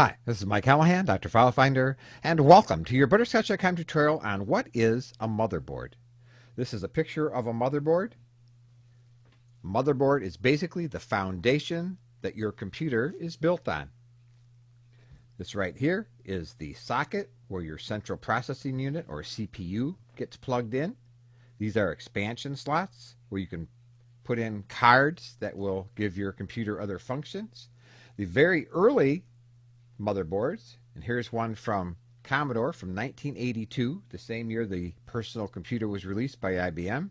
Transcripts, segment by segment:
Hi, this is Mike Callahan, Dr. File Finder, and welcome to your Butterscotch.com tutorial on what is a motherboard. This is a picture of a motherboard. Motherboard is basically the foundation that your computer is built on. This right here is the socket where your central processing unit, or CPU, gets plugged in. These are expansion slots where you can put in cards that will give your computer other functions. The very early motherboards, and here's one from Commodore from 1982, the same year the personal computer was released by IBM.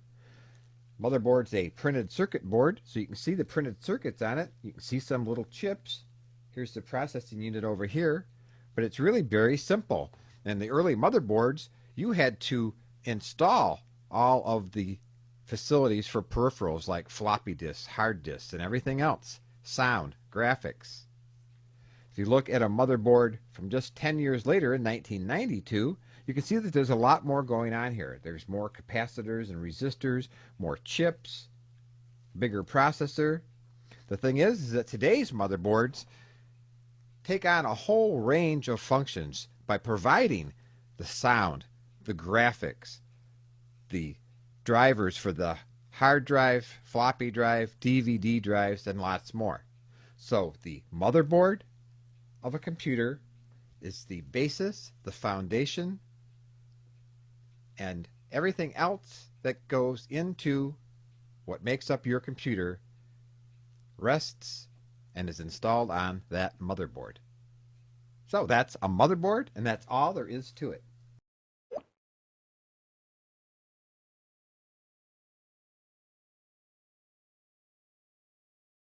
Motherboard's a printed circuit board, so you can see the printed circuits on it. You can see some little chips. Here's the processing unit over here, but it's really very simple. In the early motherboards, you had to install all of the facilities for peripherals like floppy disks, hard disks, and everything else. Sound, graphics. If you look at a motherboard from just 10 years later in 1992, you can see that there's a lot more going on here. There's more capacitors and resistors, more chips, bigger processor. The thing is that today's motherboards take on a whole range of functions by providing the sound, the graphics, the drivers for the hard drive, floppy drive, DVD drives, and lots more. So the motherboard of a computer is the basis, the foundation, and everything else that goes into what makes up your computer rests and is installed on that motherboard. So that's a motherboard, and that's all there is to it.